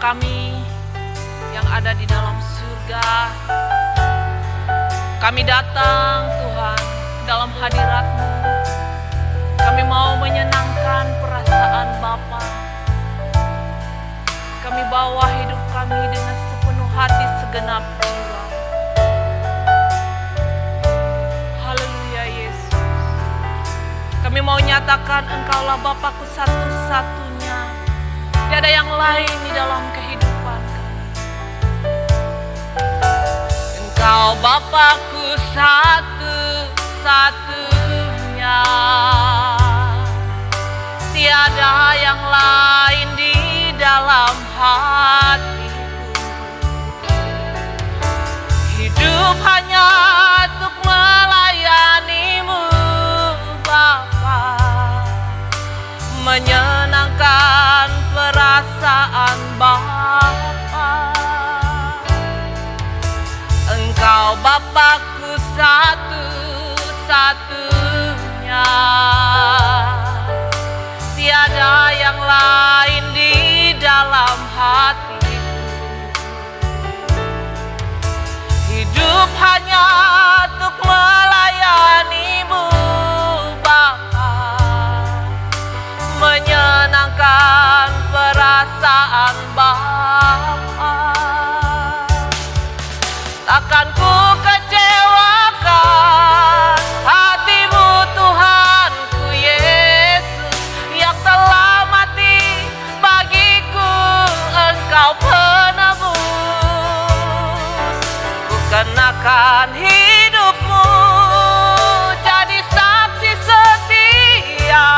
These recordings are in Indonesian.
kami yang ada di dalam surga. Kami datang Tuhan dalam hadirat-Mu. Kami mau menyenangkan perasaan Bapa. Kami bawa hidup kami dengan sepenuh hati segenap jiwa. Haleluya Yesus. Kami mau nyatakan Engkaulah Bapakku satu-satunya. Tiada yang lain di dalam kehidupan kami. Engkau Bapakku satu-satunya. Tiada yang lain di dalam hatiku. Hidup hanya untuk melayani-Mu Bapa, menyenangkan perasaan Bapa. Engkau Bapakku satu-satunya. Tiada yang lain di dalam hatiku. Hidup hanya untuk melayani-Mu Bapa, menyenangkan perasaan Bapa. Takkan ku kecewakan hati-Mu Tuhanku Yesus, yang telah mati bagiku. Engkau penebus. Ku kenakan hidup-Mu jadi saksi setia.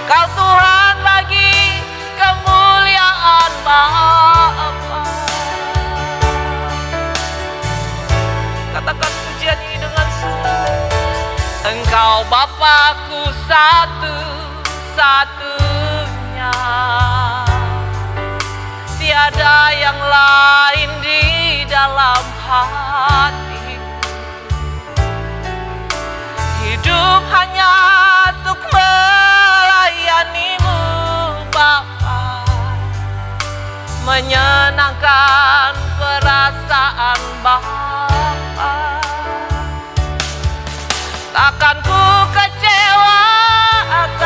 Kau Tuhan bagi kemuliaan Bapa. Katakan pujian ini dengan sungguh. Engkau Bapakku satu-satunya. Tiada yang lain di dalam hatiku. Hidup hanya untuk melayani-Mu Bapa, menyenangkan perasaan Bapa. Takkan ku kecewakan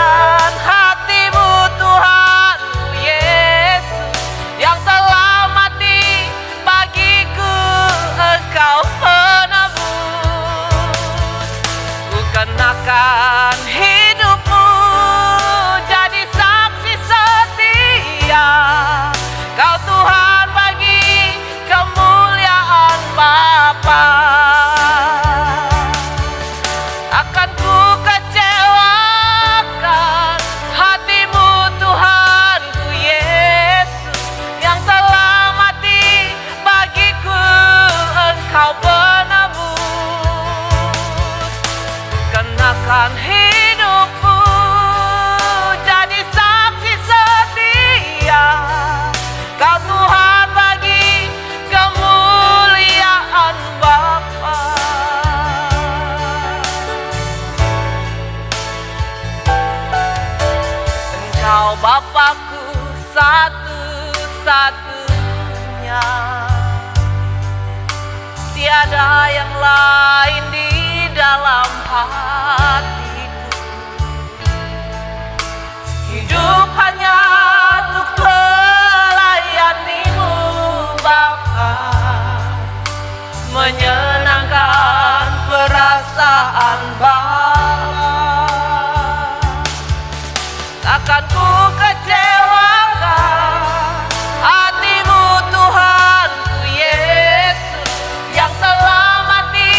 hati-Mu Tuhanku Yesus, yang telah mati bagiku. Engkau penebus. Ku kenakan hidup-Mu jadi saksi setia. Kau Tuhan bagi kemuliaan Bapa. Akan ku kecewakan hati-Mu Tuhanku Yesus, yang telah mati bagiku. Engkau penebus. Kenakan hidup-Mu jadi saksi setia. Kau Tuhan bagi kemuliaan Bapa. Engkau Bapakku satu-satunya. Tiada yang lain di dalam hatiku. Hidup hanya untuk melayani-Mu Bapa, menyenangkan perasaan Bapa. Takkan ku kecewakan hati-Mu Tuhanku Yesus, yang telah mati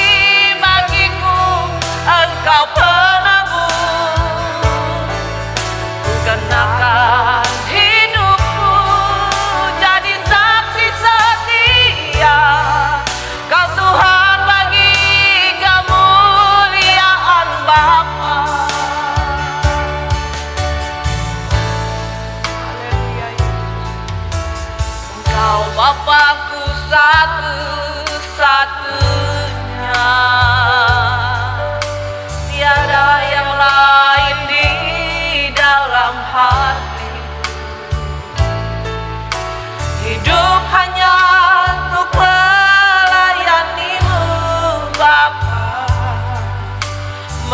bagiku. Engkau penebus. Ku kenakan hidup-Mu jadi saksi setia. Kau Tuhan bagi kemuliaan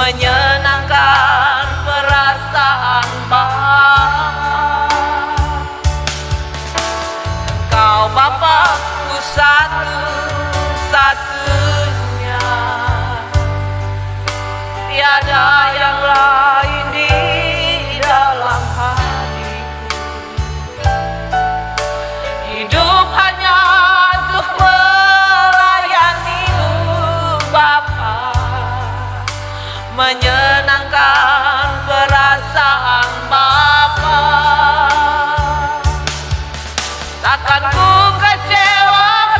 menyenangkan perasaan Bapa. Engkau Bapa-Ku satu-satunya, tiada yang lain di dalam hatiku. Hidup hanya untuk melayani-Mu Bapa, menyenangkan perasaan Bapa. Takkan ku kecewakan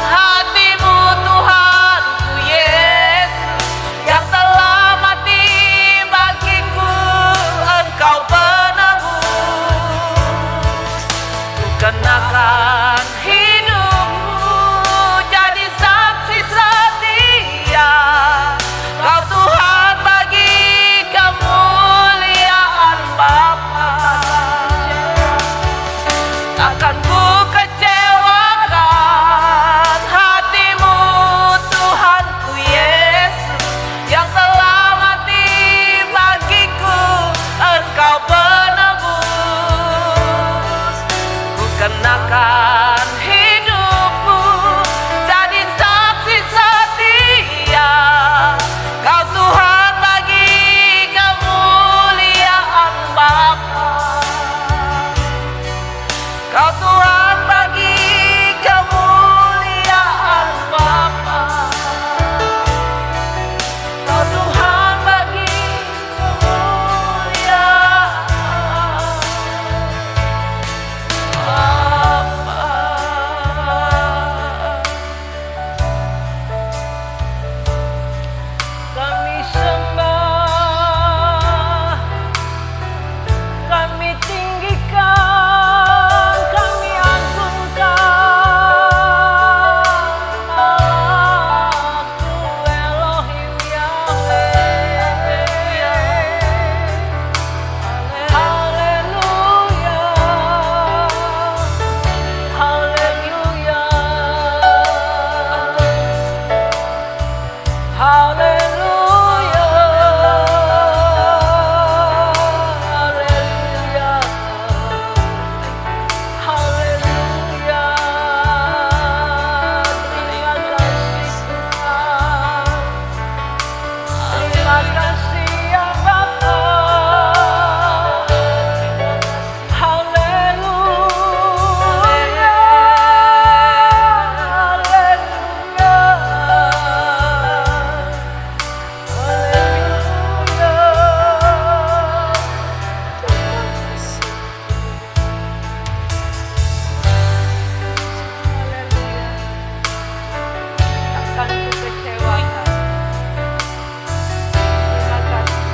hati-Mu Tuhanku Yesus, yang telah mati bagiku. Engkau penebus, ku kenakan hidupku jadi saksi setia. Kau Tuhan bagi kemuliaan Bapa. Takkan ku kecewakan hati-Mu Tuhanku Yesus, yang telah mati bagiku. Engkau penebus, ku kenakan hidupku jadi saksi setia. Kau Tuhan bagi kemuliaan Bapa. Kau Tuhan bagi kemuliaan Bapa. Kau Tuhan bagi kemuliaan Bapa. Kami sembah, kami tinggikan, kami agungkan Allahku Elohim Yahweh. Haleluya, haleluya, haleluya, haleluya, haleluya. Terima kasih Tuhan, terima kasih ya Bapa. Haleluya, takkan ku kecewakan. Terima kasih.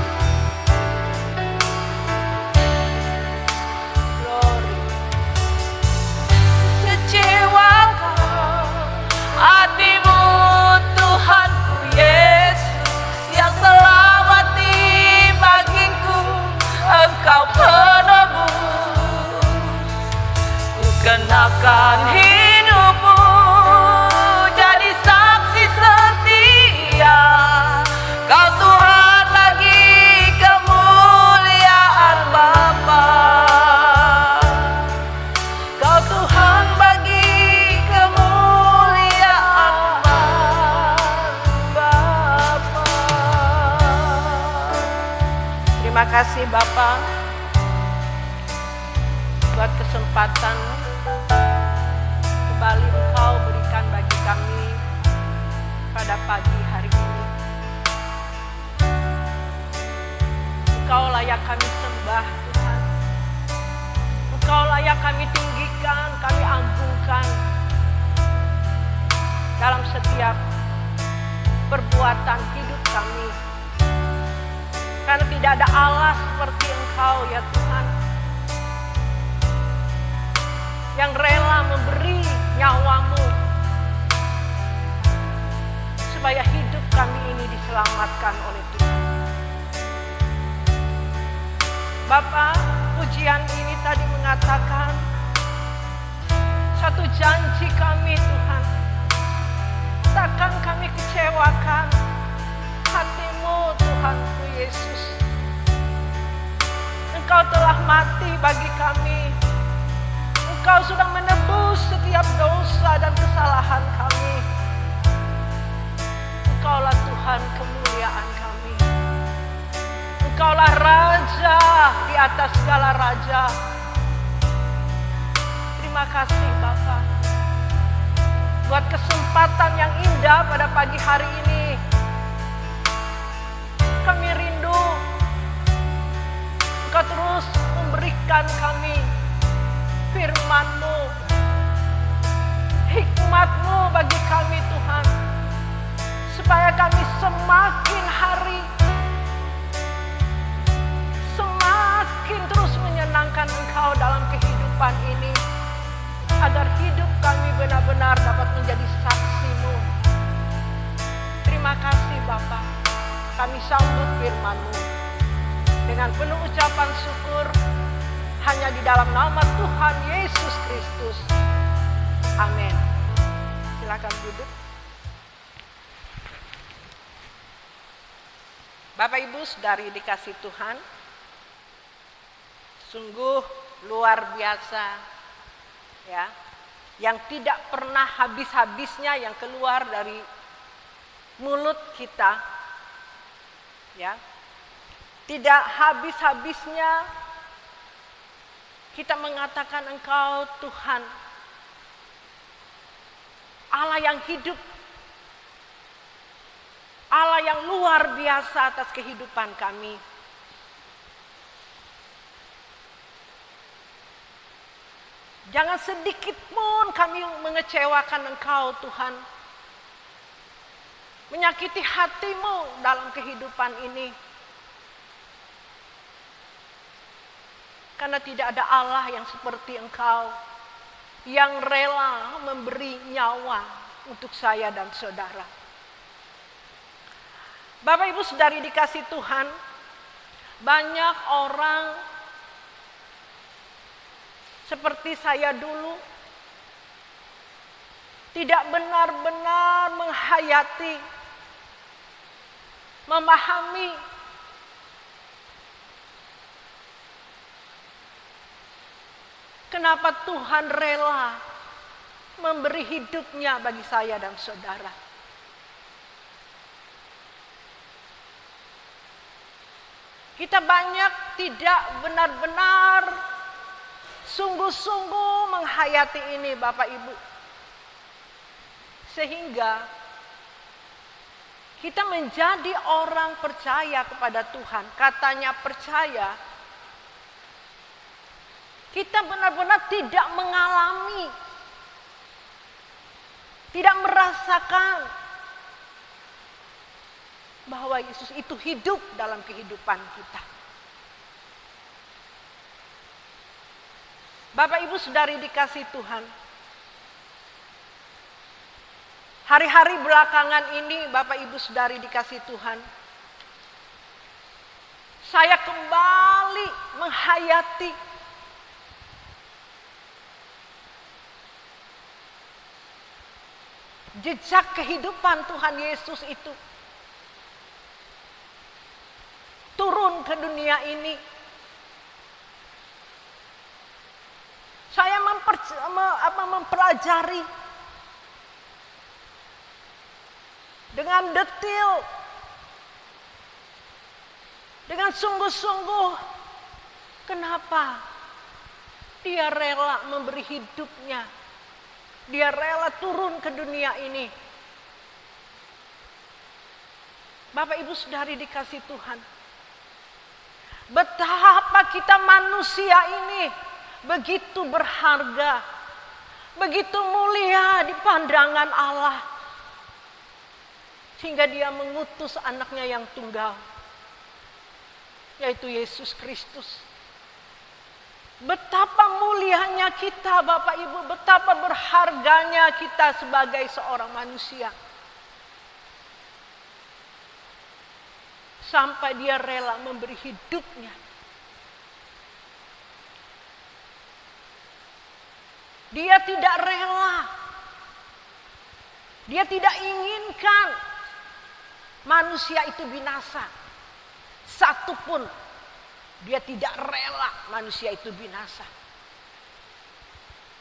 Glory. Kecewakan hati-Mu Tuhanku Yesus, yang telah mati bagiku. Engkau penebus, ku kenakan hidupmu jadi saksi setia. Kau Tuhan bagi kemuliaan Bapa. Kau Tuhan bagi kemuliaan Bapa. Terima kasih Bapa buat kesempatan kembali Engkau berikan bagi kami pada pagi hari ini. Engkau layak kami sembah Tuhan. Engkau layak kami tinggikan, kami agungkan dalam setiap perbuatan hidup kami. Karena tidak ada Allah seperti Engkau ya Tuhan, yang rela memberi nyawa-Mu supaya hidup kami ini diselamatkan oleh Tuhan. Bapa, pujian ini tadi mengatakan satu janji kami Tuhan, takkan kami kecewakan hati-Mu bagi kami. Engkau sudah menebus setiap dosa dan kesalahan kami. Engkaulah Tuhan kemuliaan kami. Engkaulah Raja di atas segala raja. Terima kasih Bapa buat kesempatan yang indah pada pagi hari ini. Kami rindu Engkau terus memberikan kami firman-Mu, hikmat-Mu bagi kami Tuhan, supaya kami semakin hari semakin terus menyenangkan Engkau dalam kehidupan ini, agar hidup kami benar-benar dapat menjadi saksi-Mu. Terima kasih Bapa, kami sambut firman-Mu dengan penuh ucapan syukur, hanya di dalam nama Tuhan Yesus Kristus. Amin. Silakan duduk. Bapak Ibu saudari dikasih Tuhan, sungguh luar biasa ya, yang tidak pernah habis-habisnya yang keluar dari mulut kita ya. Tidak habis-habisnya kita mengatakan Engkau Tuhan, Allah yang hidup, Allah yang luar biasa atas kehidupan kami. Jangan sedikit pun kami mengecewakan Engkau Tuhan, menyakiti hati-Mu dalam kehidupan ini. Karena tidak ada Allah yang seperti Engkau, yang rela memberi nyawa untuk saya dan saudara. Bapak Ibu saudari dikasih Tuhan, banyak orang seperti saya dulu tidak benar-benar menghayati, memahami kenapa Tuhan rela memberi hidupnya bagi saya dan saudara. Kita banyak tidak benar-benar sungguh-sungguh menghayati ini Bapak Ibu. Sehingga kita menjadi orang percaya kepada Tuhan. Katanya percaya, kita benar-benar tidak mengalami, tidak merasakan bahwa Yesus itu hidup dalam kehidupan kita. Bapak Ibu saudari dikasih Tuhan, hari-hari belakangan ini Bapak Ibu saudari dikasih Tuhan, saya kembali menghayati jejak kehidupan Tuhan Yesus itu turun ke dunia ini. Saya mempelajari dengan detail, dengan sungguh-sungguh, kenapa Dia rela memberi hidupnya, Dia rela turun ke dunia ini. Bapak Ibu saudari dikasih Tuhan, betapa kita manusia ini begitu berharga, begitu mulia di pandangan Allah, sehingga Dia mengutus anaknya yang tunggal, yaitu Yesus Kristus. Betapa mulianya kita Bapak Ibu, betapa berharganya kita sebagai seorang manusia, sampai Dia rela memberi hidupnya. Dia tidak rela, Dia tidak inginkan manusia itu binasa, satupun. Dia tidak rela manusia itu binasa.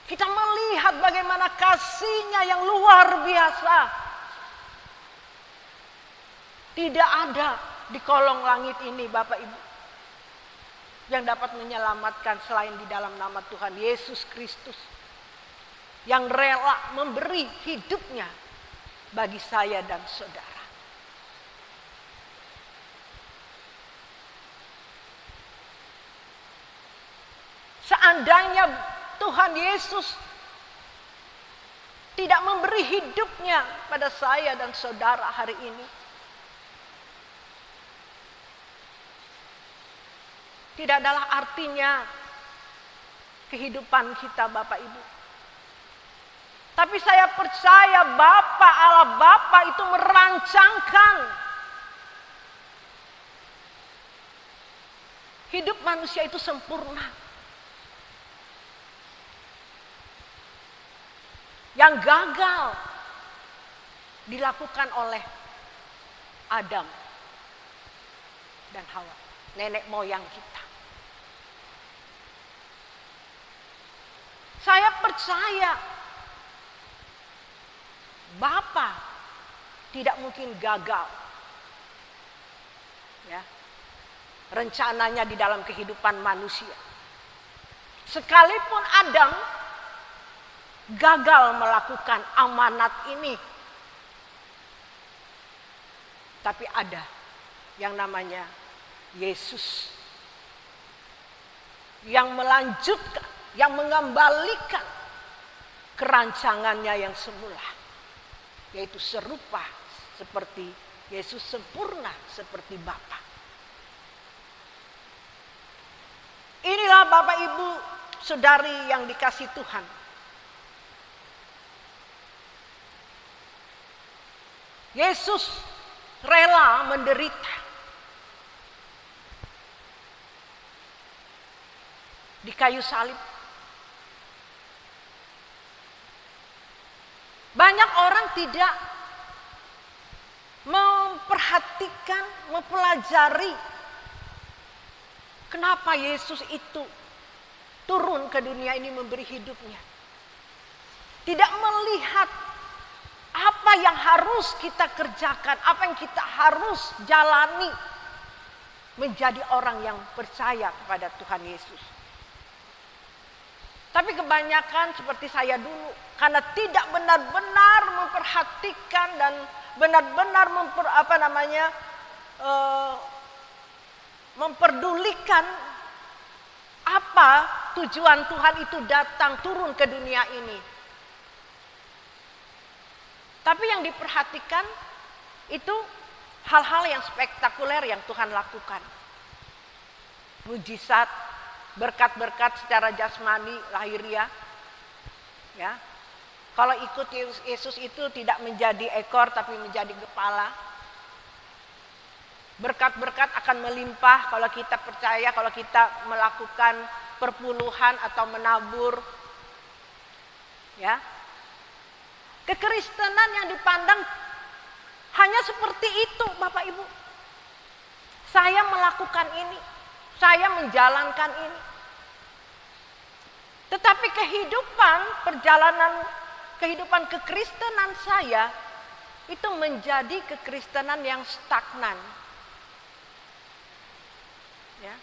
Kita melihat bagaimana kasih-Nya yang luar biasa. Tidak ada di kolong langit ini Bapak Ibu yang dapat menyelamatkan selain di dalam nama Tuhan Yesus Kristus, yang rela memberi hidupnya bagi saya dan saudara. Seandainya Tuhan Yesus tidak memberi hidupnya pada saya dan saudara hari ini, tidak adalah artinya kehidupan kita Bapak Ibu. Tapi saya percaya Bapa, Allah Bapa itu merancangkan hidup manusia itu sempurna. Yang gagal dilakukan oleh Adam dan Hawa, nenek moyang kita. Saya percaya Bapa tidak mungkin gagal. Ya. Rencananya di dalam kehidupan manusia. Sekalipun Adam gagal melakukan amanat ini, tapi ada yang namanya Yesus yang melanjutkan, yang mengembalikan kerancangannya yang semula, yaitu serupa seperti Yesus, sempurna seperti Bapa. Inilah Bapak Ibu Saudari yang dikasihi Tuhan. Yesus rela menderita di kayu salib. Banyak orang tidak memperhatikan, mempelajari kenapa Yesus itu turun ke dunia ini memberi hidupnya. Tidak melihat apa yang harus kita kerjakan, apa yang kita harus jalani menjadi orang yang percaya kepada Tuhan Yesus. Tapi kebanyakan seperti saya dulu, karena tidak benar-benar memperhatikan dan benar-benar memperdulikan apa tujuan Tuhan itu datang turun ke dunia ini. Tapi yang diperhatikan itu hal-hal yang spektakuler yang Tuhan lakukan. Mujizat, berkat-berkat secara jasmani, lahiriah. Ya. Kalau ikut Yesus itu tidak menjadi ekor tapi menjadi kepala. Berkat-berkat akan melimpah kalau kita percaya, kalau kita melakukan perpuluhan atau menabur. Ya. Kekristenan yang dipandang hanya seperti itu Bapak Ibu. Saya melakukan ini, saya menjalankan ini. Tetapi kehidupan kekristenan saya itu menjadi kekristenan yang stagnan. Ya.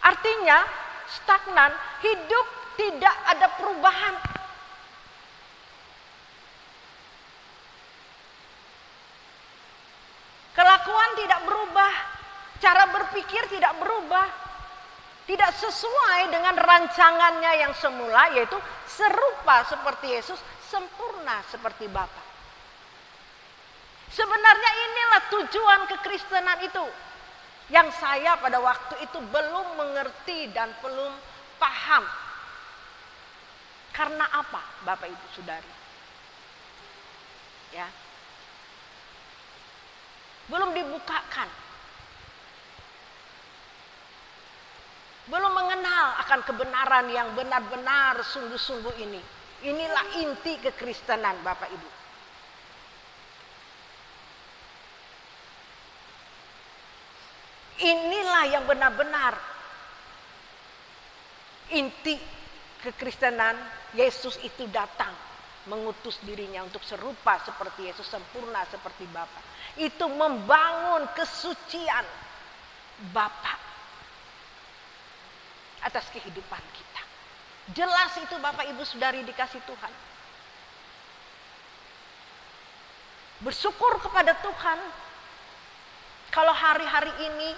Artinya stagnan, hidup tidak ada perubahan. Kelakuan tidak berubah, cara berpikir tidak berubah, tidak sesuai dengan rancangannya yang semula, yaitu serupa seperti Yesus, sempurna seperti Bapa. Sebenarnya inilah tujuan kekristenan itu, yang saya pada waktu itu belum mengerti dan belum paham. Karena apa, Bapak Ibu Saudari? Ya. Belum dibukakan. Belum mengenal akan kebenaran yang benar-benar sungguh-sungguh ini. Inilah inti kekristenan Bapak Ibu. Inilah yang benar-benar Inti kekristenan, Yesus itu datang mengutus dirinya untuk serupa seperti Yesus, sempurna seperti Bapa. Itu membangun kesucian Bapa atas kehidupan kita. Jelas itu Bapak Ibu Saudari dikasih Tuhan. Bersyukur kepada Tuhan kalau hari-hari ini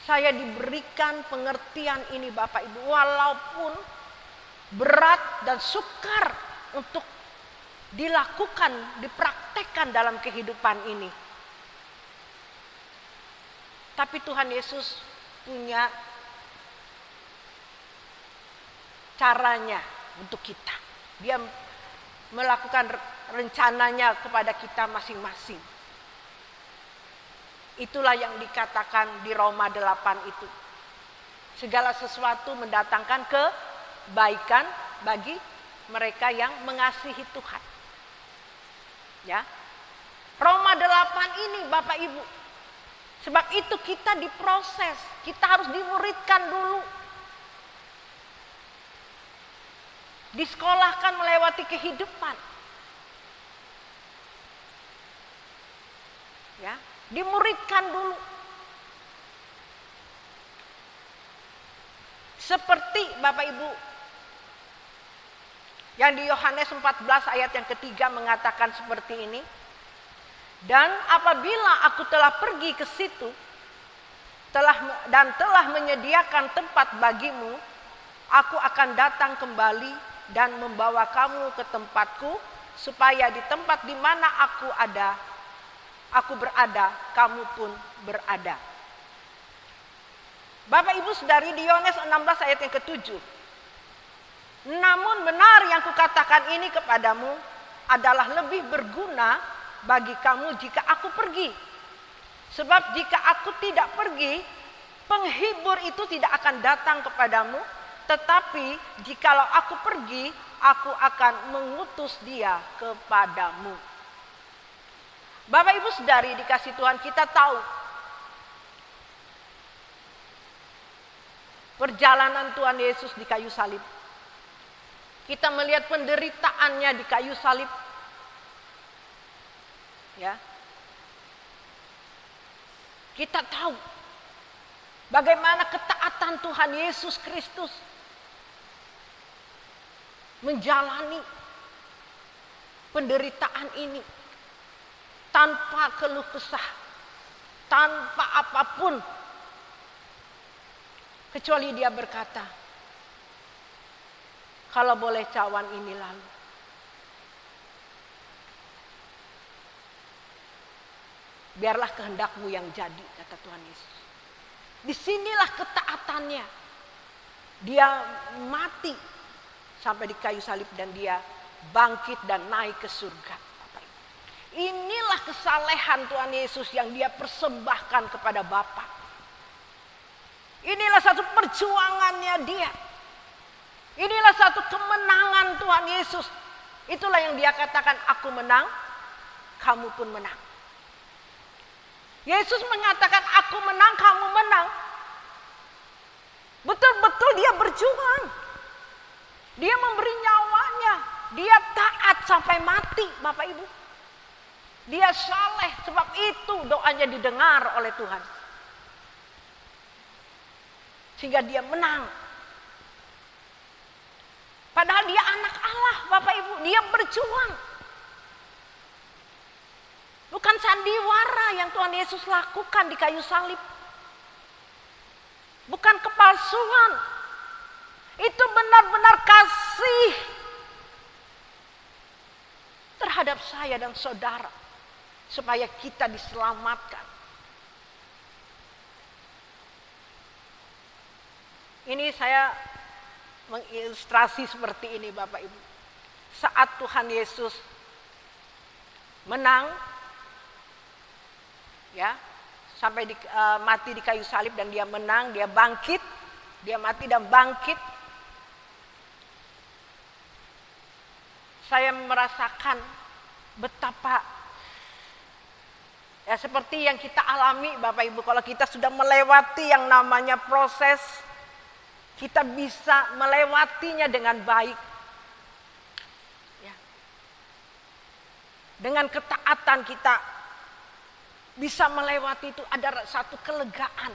saya diberikan pengertian ini Bapak Ibu, walaupun berat dan sukar untuk dilakukan, dipraktekkan dalam kehidupan ini. Tapi Tuhan Yesus punya caranya untuk kita. Dia melakukan rencananya kepada kita masing-masing. Itulah yang dikatakan di Roma 8 itu. Segala sesuatu mendatangkan kebaikan bagi mereka yang mengasihi Tuhan. Ya. Roma 8 ini Bapak Ibu. Sebab itu kita diproses, kita harus dimuridkan dulu. Disekolahkan melewati kehidupan. Ya, dimuridkan dulu. Seperti Bapak Ibu yang di Yohanes 14 ayat yang ketiga mengatakan seperti ini. Dan apabila aku telah pergi ke situ telah menyediakan tempat bagimu, aku akan datang kembali dan membawa kamu ke tempatku, supaya di tempat di mana aku berada, kamu pun berada. Bapak Ibu Saudari, di Yohanes 16 ayat yang ke-7. Namun benar yang kukatakan ini kepadamu adalah lebih berguna bagi kamu jika aku pergi. Sebab jika aku tidak pergi, penghibur itu tidak akan datang kepadamu. Tetapi jikalau aku pergi, aku akan mengutus dia kepadamu. Bapak Ibu Saudari dikasih Tuhan, kita tahu perjalanan Tuhan Yesus di kayu salib. Kita melihat penderitaannya di kayu salib. Ya. Kita tahu bagaimana ketaatan Tuhan Yesus Kristus menjalani penderitaan ini tanpa keluh kesah, tanpa apapun, kecuali dia berkata, kalau boleh cawan ini lalu. Biarlah kehendakmu yang jadi, kata Tuhan Yesus. Disinilah ketaatannya. Dia mati sampai di kayu salib dan dia bangkit dan naik ke surga. Inilah kesalehan Tuhan Yesus yang dia persembahkan kepada Bapa. Inilah satu perjuangannya dia. Inilah satu kemenangan Tuhan Yesus. Itulah yang dia katakan, aku menang, kamu pun menang. Yesus mengatakan aku menang, kamu menang. Betul-betul dia berjuang. Dia memberi nyawanya. Dia taat sampai mati, Bapak Ibu. Dia saleh, sebab itu doanya didengar oleh Tuhan. Sehingga dia menang. Padahal dia anak Allah, Bapak Ibu. Dia berjuang. Bukan sandiwara yang Tuhan Yesus lakukan di kayu salib. Bukan kepalsuan. Itu benar-benar kasih terhadap saya dan saudara. Supaya kita diselamatkan. Ini saya mengilustrasi seperti ini Bapak Ibu. Saat Tuhan Yesus menang, ya, sampai mati di kayu salib dan dia menang, dia bangkit, dia mati dan bangkit. Saya merasakan betapa ya seperti yang kita alami Bapak Ibu, kalau kita sudah melewati yang namanya proses kita bisa melewatinya dengan baik. Ya. Dengan ketaatan kita bisa melewati itu, ada satu kelegaan.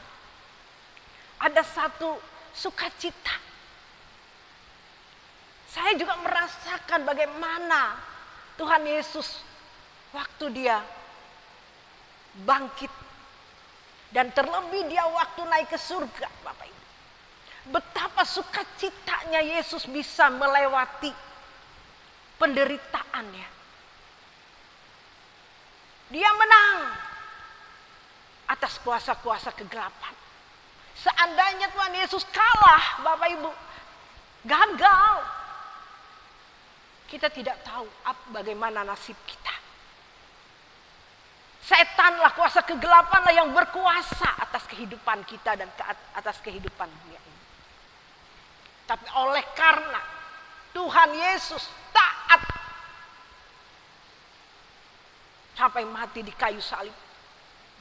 Ada satu sukacita. Saya juga merasakan bagaimana Tuhan Yesus waktu dia bangkit. Dan terlebih dia waktu naik ke surga, Bapak Ibu. Betapa sukacitanya Yesus bisa melewati penderitaannya. Dia menang atas kuasa-kuasa kegelapan. Seandainya Tuhan Yesus kalah, Bapak Ibu, gagal, kita tidak tahu bagaimana nasib kita. Setanlah, kuasa kegelapanlah yang berkuasa atas kehidupan kita dan atas kehidupan dunia ini. Tapi oleh karena Tuhan Yesus taat sampai mati di kayu salib,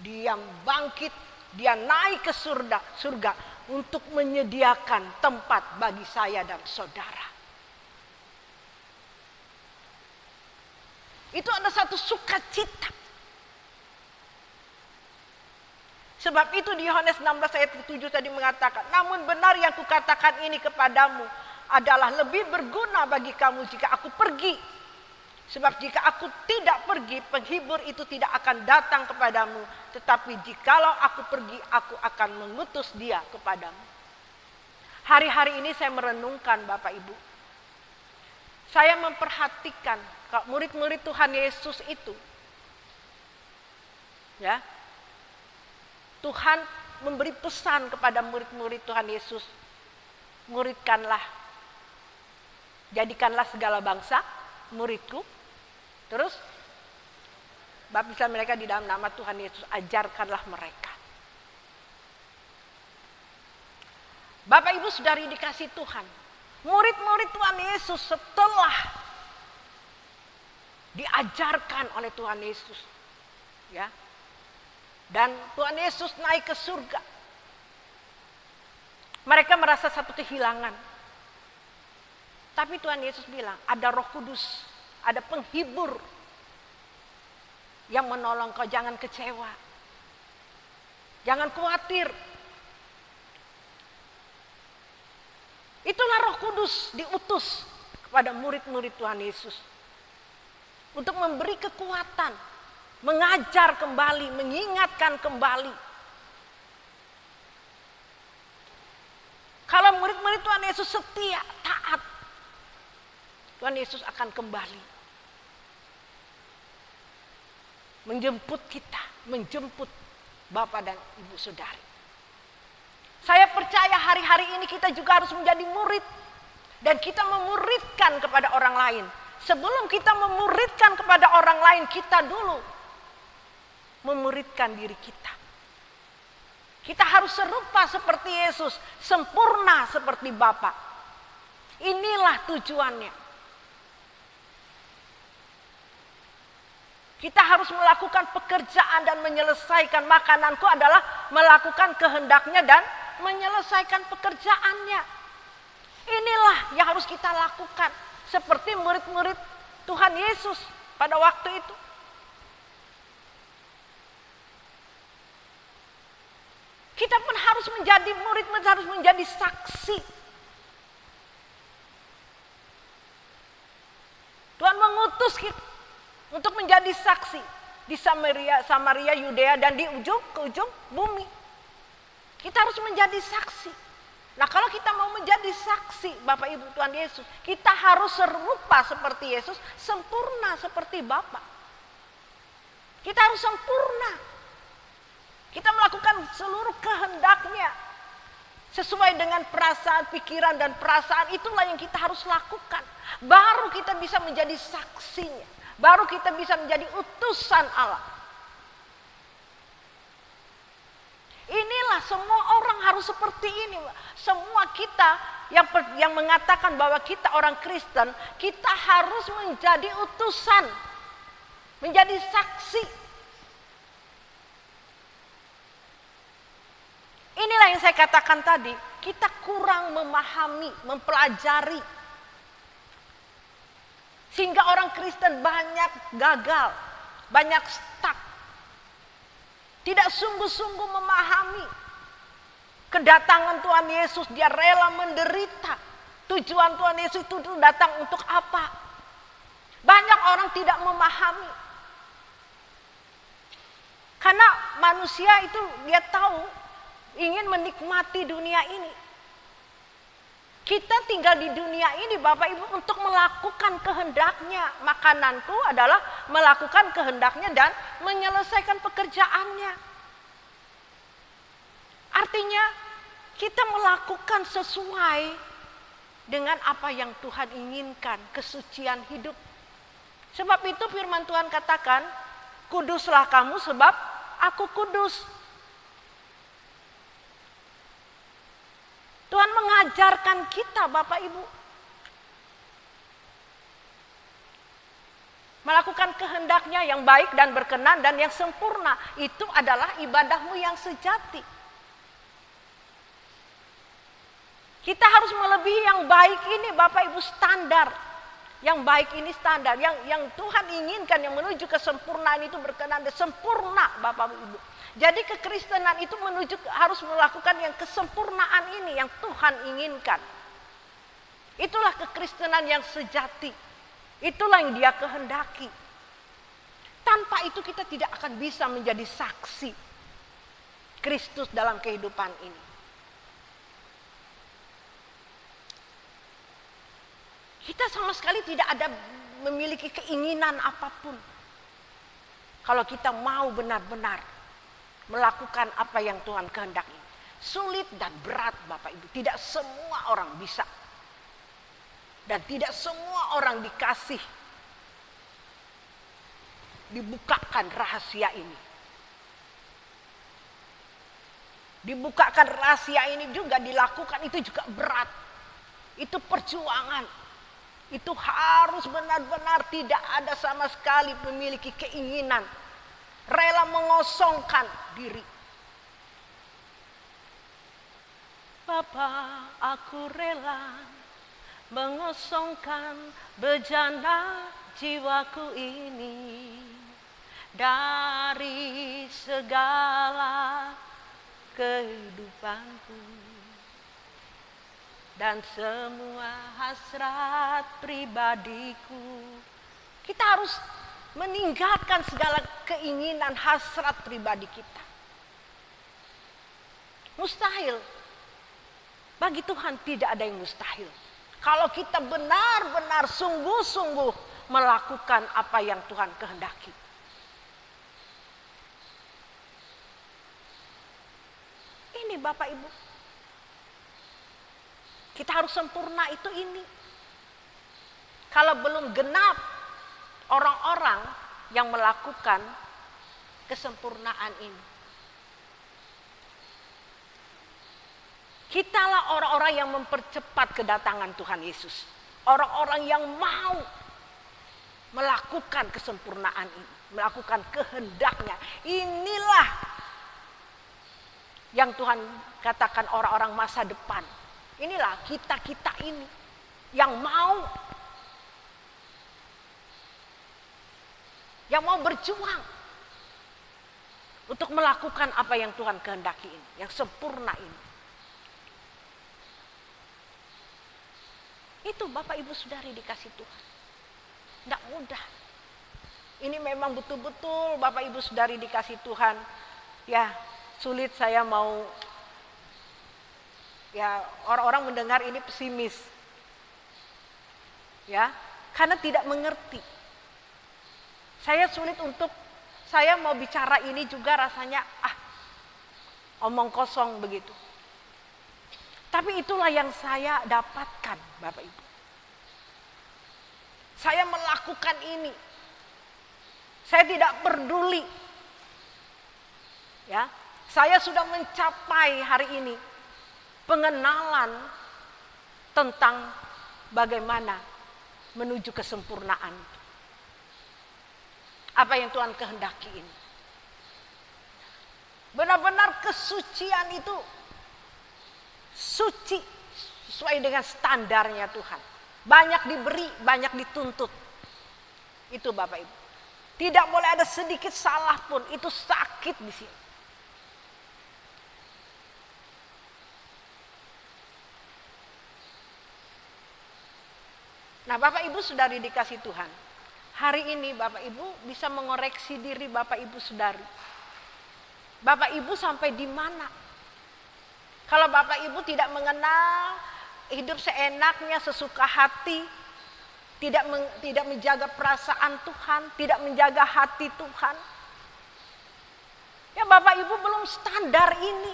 dia bangkit, dia naik ke surga untuk menyediakan tempat bagi saya dan saudara. Itu ada satu sukacita. Sebab itu di Yohanes 16 ayat 7 tadi mengatakan, namun benar yang kukatakan ini kepadamu adalah lebih berguna bagi kamu jika aku pergi. Sebab jika aku tidak pergi, penghibur itu tidak akan datang kepadamu. Tetapi jikalau aku pergi, aku akan mengutus dia kepadamu. Hari-hari ini saya merenungkan Bapak Ibu. Saya memperhatikan murid-murid Tuhan Yesus itu. Ya. Tuhan memberi pesan kepada murid-murid Tuhan Yesus. Muridkanlah. Jadikanlah segala bangsa muridku. Terus baptislah mereka di dalam nama Tuhan Yesus. Ajarkanlah mereka. Bapak Ibu saudari dikasih Tuhan. Murid-murid Tuhan Yesus setelah diajarkan oleh Tuhan Yesus. Ya. Dan Tuhan Yesus naik ke surga. Mereka merasa satu kehilangan. Tapi Tuhan Yesus bilang, ada Roh Kudus, ada penghibur yang menolong kau, jangan kecewa. Jangan khawatir. Itulah Roh Kudus diutus kepada murid-murid Tuhan Yesus. Untuk memberi kekuatan. Mengajar kembali, mengingatkan kembali. Kalau murid-murid Tuhan Yesus setia, taat, Tuhan Yesus akan kembali. Menjemput kita, menjemput Bapak dan Ibu Saudari. Saya percaya hari-hari ini kita juga harus menjadi murid. Dan kita memuridkan kepada orang lain. Sebelum kita memuridkan kepada orang lain, kita dulu memuridkan diri kita. Kita harus serupa seperti Yesus, sempurna seperti Bapa. Inilah tujuannya. Kita harus melakukan pekerjaan dan menyelesaikan. Makananku adalah melakukan kehendaknya dan menyelesaikan pekerjaannya. Inilah yang harus kita lakukan. Seperti murid-murid Tuhan Yesus pada waktu itu. Kita pun harus menjadi murid, harus menjadi saksi. Tuhan mengutus kita untuk menjadi saksi di Samaria, Yudea, dan di ke ujung bumi. Kita harus menjadi saksi. Nah, kalau kita mau menjadi saksi Bapak Ibu Tuhan Yesus, kita harus serupa seperti Yesus, sempurna seperti Bapa. Kita harus sempurna. Kita melakukan seluruh kehendaknya. Sesuai dengan perasaan, pikiran, dan perasaan. Itulah yang kita harus lakukan. Baru kita bisa menjadi saksinya. Baru kita bisa menjadi utusan Allah. Inilah semua orang harus seperti ini. Semua kita yang mengatakan bahwa kita orang Kristen, kita harus menjadi utusan. Menjadi saksi. Inilah yang saya katakan tadi, kita kurang memahami, mempelajari. Sehingga orang Kristen banyak gagal, banyak stuck. Tidak sungguh-sungguh memahami kedatangan Tuhan Yesus, dia rela menderita. Tujuan Tuhan Yesus itu datang untuk apa? Banyak orang tidak memahami. Karena manusia itu dia tahu ingin menikmati dunia ini. Kita tinggal di dunia ini Bapak Ibu untuk melakukan kehendaknya. Makananku adalah melakukan kehendaknya dan menyelesaikan pekerjaannya. Artinya kita melakukan sesuai dengan apa yang Tuhan inginkan, kesucian hidup. Sebab itu firman Tuhan katakan, kuduslah kamu sebab aku kudus. Tuhan mengajarkan kita Bapak Ibu melakukan kehendaknya yang baik dan berkenan dan yang sempurna. Itu adalah ibadahmu yang sejati. Kita harus melebihi yang baik ini Bapak Ibu, standar. Yang baik ini standar, yang Tuhan inginkan, yang menuju kesempurnaan itu berkenan dan sempurna Bapak Ibu. Jadi kekristenan itu harus melakukan yang kesempurnaan ini yang Tuhan inginkan. Itulah kekristenan yang sejati. Itulah yang Dia kehendaki. Tanpa itu kita tidak akan bisa menjadi saksi Kristus dalam kehidupan ini. Kita sama sekali tidak ada memiliki keinginan apapun. Kalau kita mau benar-benar melakukan apa yang Tuhan kehendaki. Sulit dan berat Bapak Ibu. Tidak semua orang bisa. Dan tidak semua orang dikasih. Dibukakan rahasia ini. Dibukakan rahasia ini juga dilakukan itu juga berat. Itu perjuangan. Itu harus benar-benar tidak ada sama sekali memiliki keinginan. Rela mengosongkan diri. Bapa, aku rela mengosongkan bejana jiwaku ini dari segala kehidupanku dan semua hasrat pribadiku. Kita harus meninggalkan segala keinginan hasrat pribadi kita. Mustahil. Bagi Tuhan tidak ada yang mustahil. Kalau kita benar-benar sungguh-sungguh melakukan apa yang Tuhan kehendaki. Ini Bapak Ibu. Kita harus sempurna itu ini. Kalau belum genap orang-orang yang melakukan kesempurnaan ini. Kitalah orang-orang yang mempercepat kedatangan Tuhan Yesus. Orang-orang yang mau melakukan kesempurnaan ini. Melakukan kehendaknya. Inilah yang Tuhan katakan orang-orang masa depan. Inilah kita-kita ini yang mau berjuang untuk melakukan apa yang Tuhan kehendaki ini, yang sempurna ini. Itu Bapak Ibu Saudari dikasih Tuhan. Tidak mudah. Ini memang betul-betul Bapak Ibu Saudari dikasih Tuhan. Ya, sulit saya mau, ya orang-orang mendengar ini pesimis. Ya, karena tidak mengerti. Saya sulit untuk, saya mau bicara ini juga rasanya omong kosong begitu. Tapi itulah yang saya dapatkan Bapak Ibu. Saya melakukan ini. Saya tidak peduli. Ya, saya sudah mencapai hari ini pengenalan tentang bagaimana menuju kesempurnaan. Apa yang Tuhan kehendaki ini. Benar-benar kesucian itu suci sesuai dengan standarnya Tuhan. Banyak diberi, banyak dituntut. Itu Bapak Ibu. Tidak boleh ada sedikit salah pun, itu sakit di sini. Nah, Bapak Ibu Saudari dikasih Tuhan. Hari ini Bapak Ibu bisa mengoreksi diri Bapak Ibu Saudari. Bapak Ibu sampai di mana? Kalau Bapak Ibu tidak mengenal, hidup seenaknya, sesuka hati, tidak menjaga perasaan Tuhan, tidak menjaga hati Tuhan. Ya Bapak Ibu belum standar ini.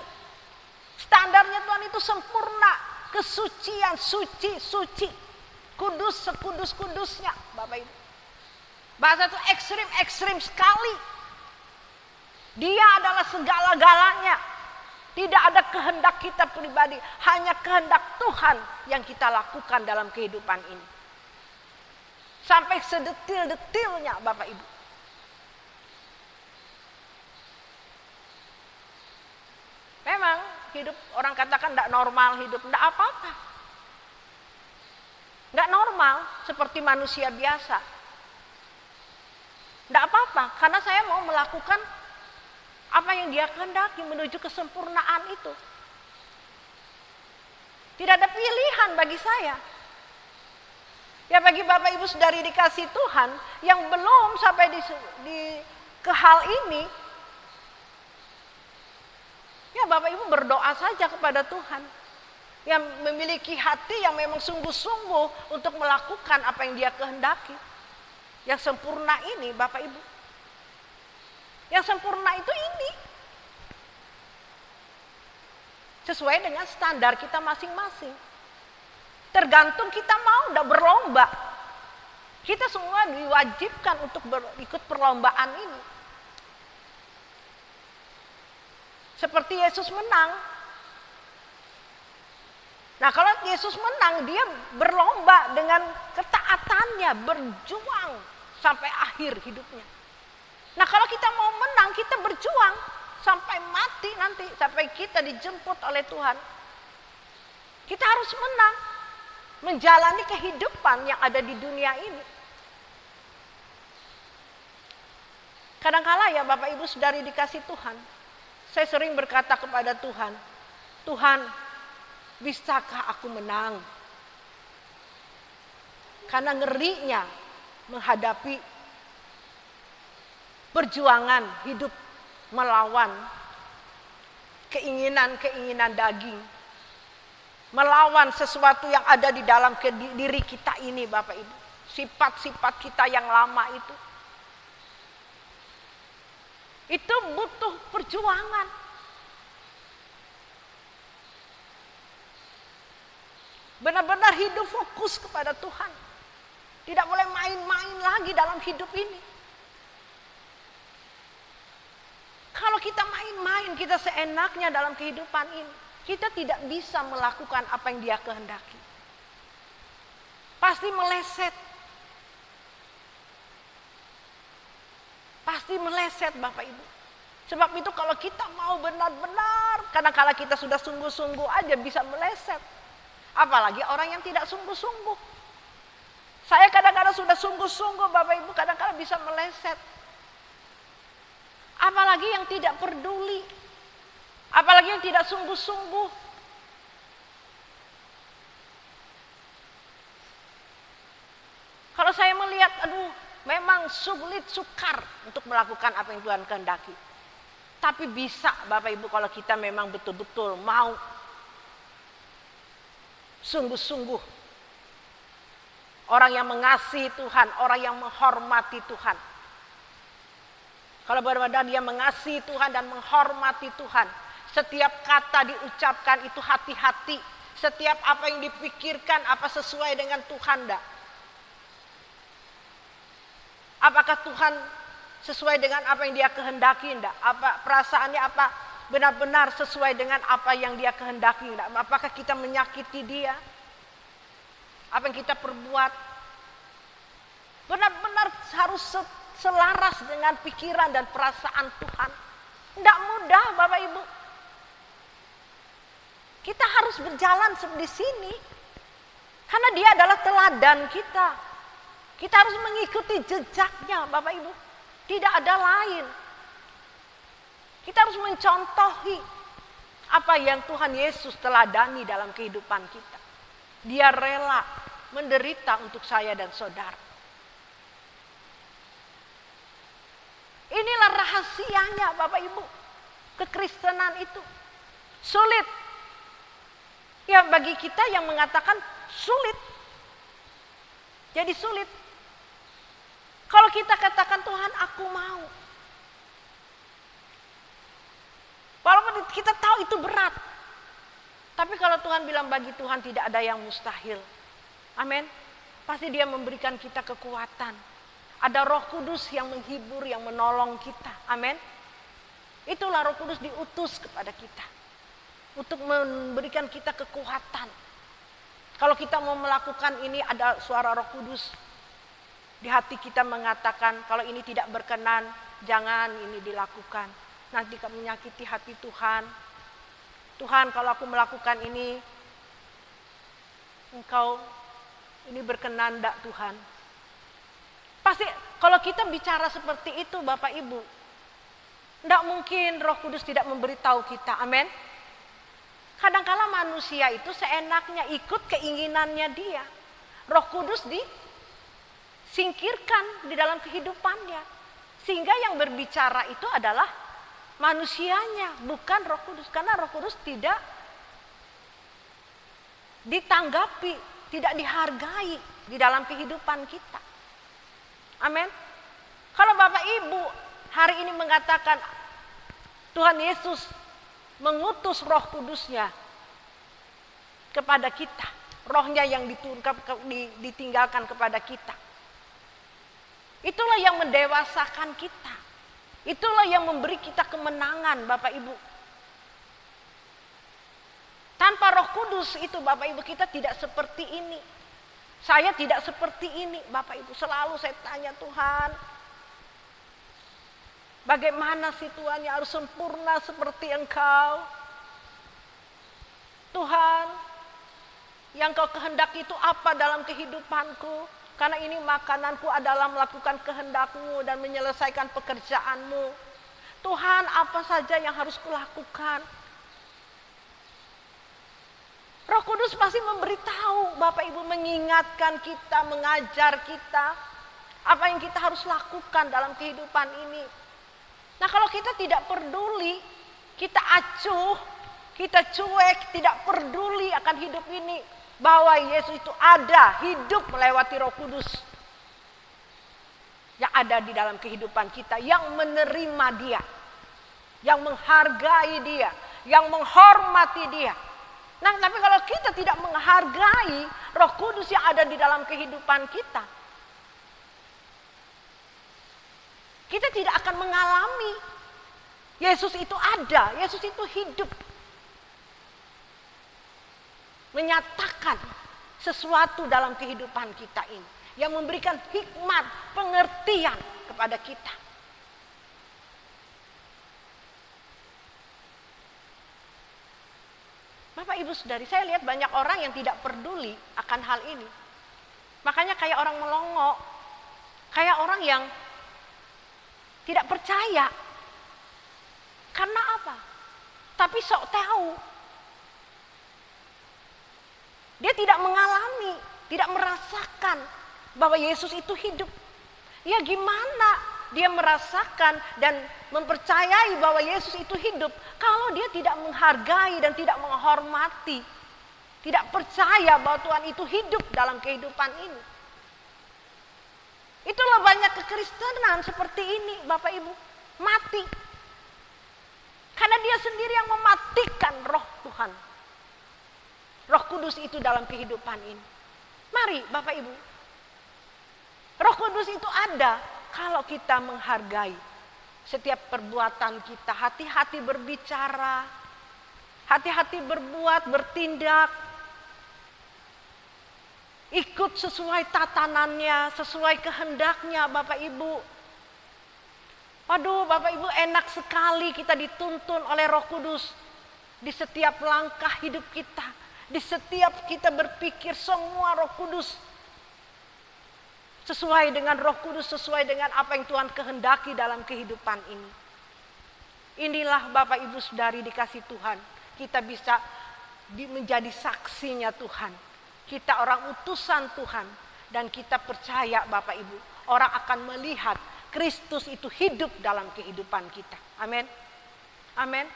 Standarnya Tuhan itu sempurna, kesucian, suci, kudus sekudus-kudusnya Bapak Ibu. Bahasa itu ekstrim sekali. Dia adalah segala-galanya. Tidak ada kehendak kita pribadi, hanya kehendak Tuhan yang kita lakukan dalam kehidupan ini. Sampai sedetil-detilnya Bapak Ibu. Memang hidup orang katakan tidak normal hidup, tidak apa-apa. Tidak normal seperti manusia biasa. Tidak apa-apa, karena saya mau melakukan apa yang dia kehendaki menuju kesempurnaan itu. Tidak ada pilihan bagi saya. Ya bagi Bapak Ibu Saudari dikasih Tuhan yang belum sampai ke hal ini, ya Bapak Ibu berdoa saja kepada Tuhan. Yang memiliki hati yang memang sungguh-sungguh untuk melakukan apa yang dia kehendaki. Yang sempurna ini Bapak Ibu. Yang sempurna itu ini. Sesuai dengan standar kita masing-masing. Tergantung kita mau udah berlomba. Kita semua diwajibkan untuk ikut perlombaan ini. Seperti Yesus menang. Nah kalau Yesus menang, dia berlomba dengan ketaatannya, berjuang sampai akhir hidupnya. Nah kalau kita mau menang, kita berjuang sampai mati nanti, sampai kita dijemput oleh Tuhan. Kita harus menang, menjalani kehidupan yang ada di dunia ini. Kadang-kala ya Bapak Ibu Saudari dikasih Tuhan, saya sering berkata kepada Tuhan, Tuhan, bisakah aku menang? Karena ngerinya menghadapi perjuangan hidup melawan keinginan-keinginan daging. Melawan sesuatu yang ada di dalam diri kita ini Bapak Ibu. Sifat-sifat kita yang lama itu. Itu butuh perjuangan. Benar-benar hidup fokus kepada Tuhan. Tidak boleh main-main lagi dalam hidup ini. Kalau kita main-main, kita seenaknya dalam kehidupan ini, kita tidak bisa melakukan apa yang dia kehendaki. Pasti meleset. Pasti meleset Bapak Ibu. Sebab itu kalau kita mau benar-benar, kadang-kala kita sudah sungguh-sungguh aja bisa meleset. Apalagi orang yang tidak sungguh-sungguh. Saya kadang-kadang sudah sungguh-sungguh Bapak Ibu, kadang-kadang bisa meleset. Apalagi yang tidak peduli. Apalagi yang tidak sungguh-sungguh. Kalau saya melihat, memang sulit sukar untuk melakukan apa yang Tuhan kehendaki. Tapi bisa Bapak Ibu kalau kita memang betul-betul mau sungguh-sungguh. Orang yang mengasihi Tuhan, orang yang menghormati Tuhan. Kalau benar-benar dia mengasihi Tuhan dan menghormati Tuhan, setiap kata diucapkan itu hati-hati. Setiap apa yang dipikirkan, apa sesuai dengan Tuhan enggak? Apakah Tuhan sesuai dengan apa yang dia kehendaki enggak? Apa perasaannya apa benar-benar sesuai dengan apa yang dia kehendaki enggak? Apakah kita menyakiti dia? Apa yang kita perbuat benar-benar harus selaras dengan pikiran dan perasaan Tuhan. Tidak mudah Bapak Ibu. Kita harus berjalan di sini. Karena dia adalah teladan kita. Kita harus mengikuti jejaknya, Bapak Ibu. Tidak ada lain. Kita harus mencontohi apa yang Tuhan Yesus teladani dalam kehidupan kita. Dia rela menderita untuk saya dan saudara. Inilah rahasianya, Bapak Ibu. Kekristenan itu sulit. Ya, bagi kita yang mengatakan sulit. Jadi sulit. Kalau kita katakan Tuhan, aku mau. Walaupun kita tahu itu berat. Tapi kalau Tuhan bilang bagi Tuhan tidak ada yang mustahil. Amin. Pasti dia memberikan kita kekuatan. Ada Roh Kudus yang menghibur, yang menolong kita. Amin. Itulah Roh Kudus diutus kepada kita. Untuk memberikan kita kekuatan. Kalau kita mau melakukan ini, ada suara Roh Kudus. Di hati kita mengatakan, kalau ini tidak berkenan, jangan ini dilakukan. Nanti kamu menyakiti hati Tuhan. Tuhan, kalau aku melakukan ini, Engkau ini berkenan enggak Tuhan? Pasti kalau kita bicara seperti itu Bapak Ibu, enggak mungkin Roh Kudus tidak memberitahu kita. Amin. Kadang-kala manusia itu seenaknya ikut keinginannya dia. Roh Kudus disingkirkan di dalam kehidupannya. Sehingga yang berbicara itu adalah manusianya, bukan Roh Kudus. Karena Roh Kudus tidak ditanggapi, tidak dihargai di dalam kehidupan kita. Amin. Kalau Bapak Ibu hari ini mengatakan Tuhan Yesus mengutus Roh Kudusnya kepada kita, Rohnya yang ditinggalkan kepada kita. Itulah yang mendewasakan kita. Itulah yang memberi kita kemenangan, Bapak Ibu. Tanpa Roh Kudus itu, Bapak Ibu, kita tidak seperti ini. Saya tidak seperti ini, Bapak Ibu. Selalu saya tanya Tuhan, bagaimana sih Tuhan yang harus sempurna seperti Engkau? Tuhan, yang Kau kehendaki itu apa dalam kehidupanku? Karena ini makananku adalah melakukan kehendak-Mu dan menyelesaikan pekerjaan-Mu. Tuhan, apa saja yang harus kulakukan? Roh Kudus pasti memberitahu, Bapak Ibu, mengingatkan kita, mengajar kita apa yang kita harus lakukan dalam kehidupan ini. Nah, kalau kita tidak peduli, kita acuh, kita cuek, tidak peduli akan hidup ini, bahwa Yesus itu ada, hidup melewati Roh Kudus yang ada di dalam kehidupan kita, yang menerima Dia, yang menghargai Dia, yang menghormati Dia. Nah, tapi kalau kita tidak menghargai Roh Kudus yang ada di dalam kehidupan kita, kita tidak akan mengalami Yesus itu ada, Yesus itu hidup. Menyatakan sesuatu dalam kehidupan kita ini, yang memberikan hikmat, pengertian kepada kita. Bapak Ibu Saudari, saya lihat banyak orang yang tidak peduli akan hal ini. Makanya kayak orang melongo, kayak orang yang tidak percaya. Karena apa? Tapi sok tahu. Dia tidak mengalami, tidak merasakan bahwa Yesus itu hidup. Ya gimana dia merasakan dan mempercayai bahwa Yesus itu hidup kalau dia tidak menghargai dan tidak menghormati, tidak percaya bahwa Tuhan itu hidup dalam kehidupan ini. Itulah banyak kekristenan seperti ini, Bapak Ibu, mati. Karena dia sendiri yang mematikan Roh Tuhan, Roh Kudus itu dalam kehidupan ini. Mari Bapak Ibu, Roh Kudus itu ada kalau kita menghargai setiap perbuatan kita, hati-hati berbicara, hati-hati berbuat, bertindak, ikut sesuai tatanannya, sesuai kehendaknya Bapak Ibu. Waduh Bapak Ibu, enak sekali kita dituntun oleh Roh Kudus. Di setiap langkah hidup kita, di setiap kita berpikir, semua Roh Kudus sesuai dengan Roh Kudus, sesuai dengan apa yang Tuhan kehendaki dalam kehidupan ini. Inilah Bapak Ibu Saudari dikasih Tuhan, kita bisa menjadi saksinya Tuhan. Kita orang utusan Tuhan, dan kita percaya Bapak Ibu, orang akan melihat Kristus itu hidup dalam kehidupan kita. Amin. Amin.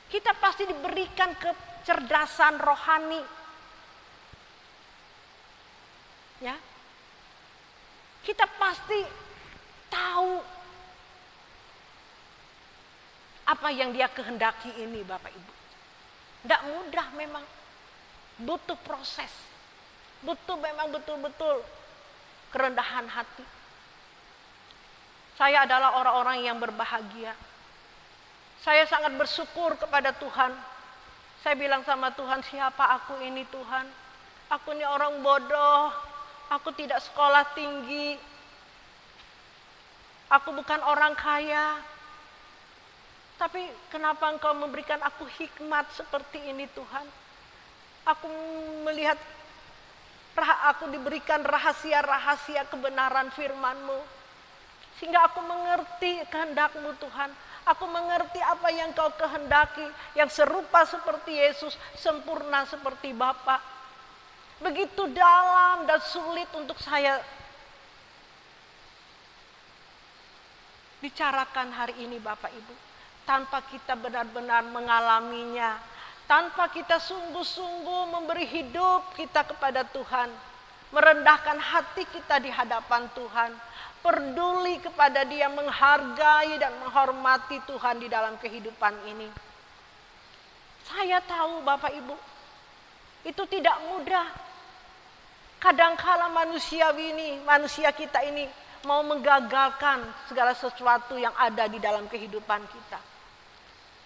Kita pasti diberikan kecerdasan rohani. Ya. Kita pasti tahu apa yang Dia kehendaki ini, Bapak Ibu. Tidak mudah memang. Butuh proses. Butuh memang betul-betul kerendahan hati. Saya adalah orang-orang yang berbahagia. Saya sangat bersyukur kepada Tuhan. Saya bilang sama Tuhan, siapa aku ini Tuhan? Aku ini orang bodoh. Aku tidak sekolah tinggi. Aku bukan orang kaya. Tapi kenapa Engkau memberikan aku hikmat seperti ini Tuhan? Aku melihat, aku diberikan rahasia-rahasia kebenaran firman-Mu. Sehingga aku mengerti kehendak-Mu Tuhan. Aku mengerti apa yang Kau kehendaki. Yang serupa seperti Yesus, sempurna seperti Bapa. Begitu dalam dan sulit untuk saya bicarakan hari ini Bapak Ibu. Tanpa kita benar-benar mengalaminya. Tanpa kita sungguh-sungguh memberi hidup kita kepada Tuhan. Merendahkan hati kita di hadapan Tuhan. Peduli kepada Dia, menghargai dan menghormati Tuhan di dalam kehidupan ini. Saya tahu Bapak Ibu, itu tidak mudah. Kadangkala manusia kita ini mau menggagalkan segala sesuatu yang ada di dalam kehidupan kita.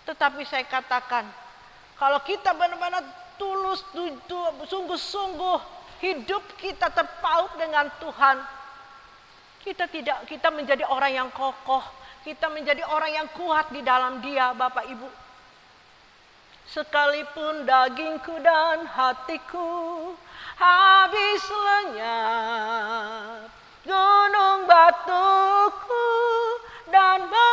Tetapi saya katakan, kalau kita benar-benar tulus, sungguh-sungguh hidup kita terpaut dengan Tuhan, kita menjadi orang yang kokoh, kita menjadi orang yang kuat di dalam Dia, Bapak Ibu. Sekalipun dagingku dan hatiku habis lenyap, gunung batuku dan bagianku,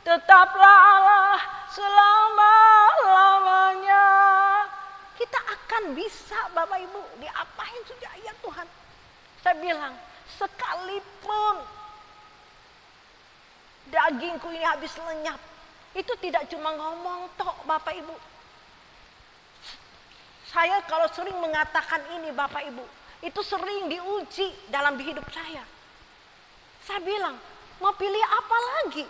tetaplah Allah selama-lamanya. Kita akan bisa Bapak Ibu, diapain saja ya Tuhan. Saya bilang, sekalipun dagingku ini habis lenyap, itu tidak cuma ngomong tok Bapak Ibu. Saya kalau sering mengatakan ini Bapak Ibu, itu sering diuji dalam hidup saya. Saya bilang, mau pilih apa lagi?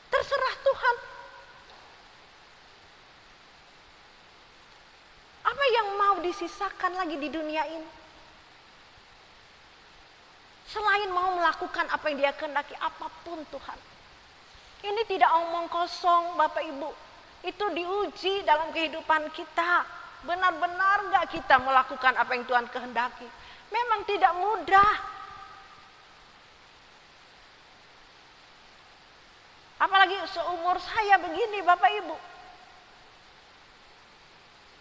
Terserah Tuhan. Apa yang mau disisakan lagi di dunia ini? Selain mau melakukan apa yang Dia kehendaki, apapun Tuhan. Ini tidak omong kosong Bapak Ibu. Itu diuji dalam kehidupan kita. Benar-benar gak kita melakukan apa yang Tuhan kehendaki? Memang tidak mudah. Apalagi seumur saya begini Bapak Ibu.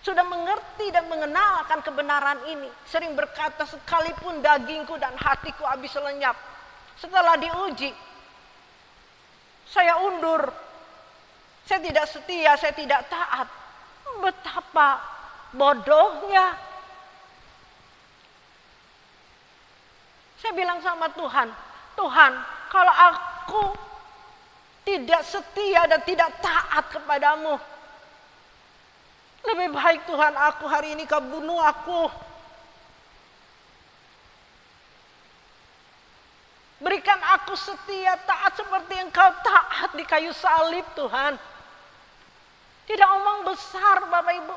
Sudah mengerti dan mengenal akan kebenaran ini. Sering berkata, sekalipun dagingku dan hatiku habis lenyap. Setelah diuji, saya undur. Saya tidak setia, saya tidak taat. Betapa bodohnya. Saya bilang sama Tuhan, Tuhan, kalau aku tidak setia dan tidak taat kepadamu, lebih baik Tuhan aku hari ini Kau bunuh aku. Berikan aku setia taat seperti Engkau taat di kayu salib Tuhan. Tidak omong besar Bapak Ibu.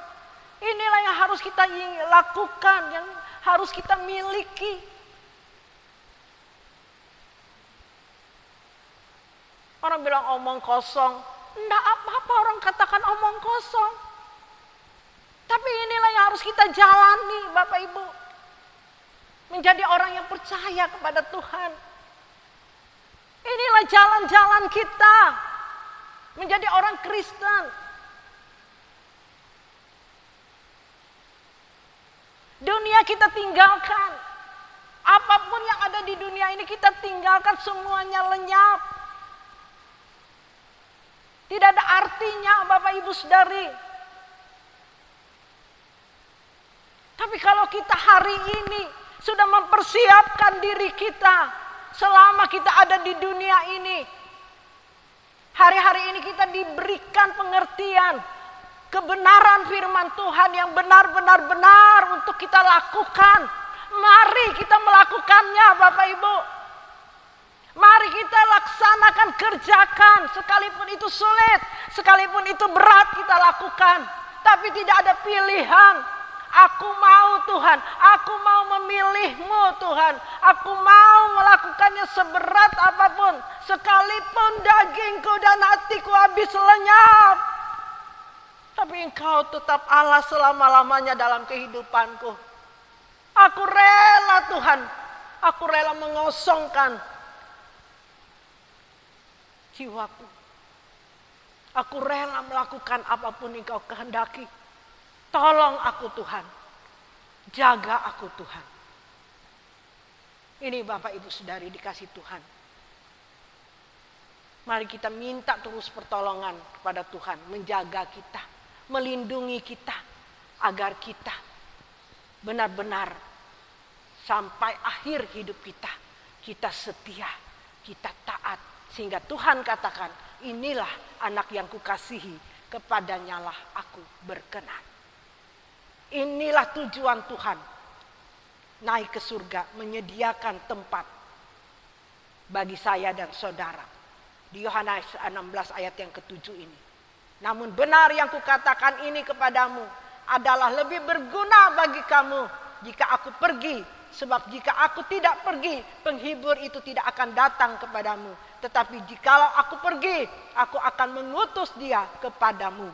Inilah yang harus kita lakukan, yang harus kita miliki. Orang bilang omong kosong. Enggak apa-apa orang katakan omong kosong. Tapi inilah yang harus kita jalani Bapak Ibu. Menjadi orang yang percaya kepada Tuhan. Inilah jalan-jalan kita menjadi orang Kristen. Dunia kita tinggalkan. Apapun yang ada di dunia ini kita tinggalkan, semuanya lenyap. Tidak ada artinya Bapak Ibu Saudari. Tapi kalau kita hari ini sudah mempersiapkan diri kita selama kita ada di dunia ini. Hari-hari ini kita diberikan pengertian kebenaran firman Tuhan yang benar-benar untuk kita lakukan. Mari kita melakukannya Bapak Ibu. Mari kita laksanakan, kerjakan. Sekalipun itu sulit, sekalipun itu berat kita lakukan. Tapi tidak ada pilihan. Aku mau Tuhan, aku mau memilih-Mu Tuhan. Aku mau melakukannya seberat apapun. Sekalipun dagingku dan hatiku habis lenyap. Tapi Engkau tetap Allah selama-lamanya dalam kehidupanku. Aku rela Tuhan, aku rela mengosongkan jiwaku. Aku rela melakukan apapun Engkau kehendaki. Tolong aku Tuhan, jaga aku Tuhan. Ini Bapak Ibu Saudari dikasih Tuhan. Mari kita minta terus pertolongan kepada Tuhan, menjaga kita, melindungi kita, agar kita benar-benar sampai akhir hidup kita, kita setia, kita taat. Sehingga Tuhan katakan, inilah anak yang kukasihi, kepadanyalah aku berkenan. Inilah tujuan Tuhan, naik ke surga, menyediakan tempat bagi saya dan saudara. Di Yohanes 16 ayat yang ke-7 ini. Namun benar yang kukatakan ini kepadamu adalah lebih berguna bagi kamu jika aku pergi. Sebab jika aku tidak pergi, penghibur itu tidak akan datang kepadamu. Tetapi jikalau aku pergi, aku akan mengutus dia kepadamu.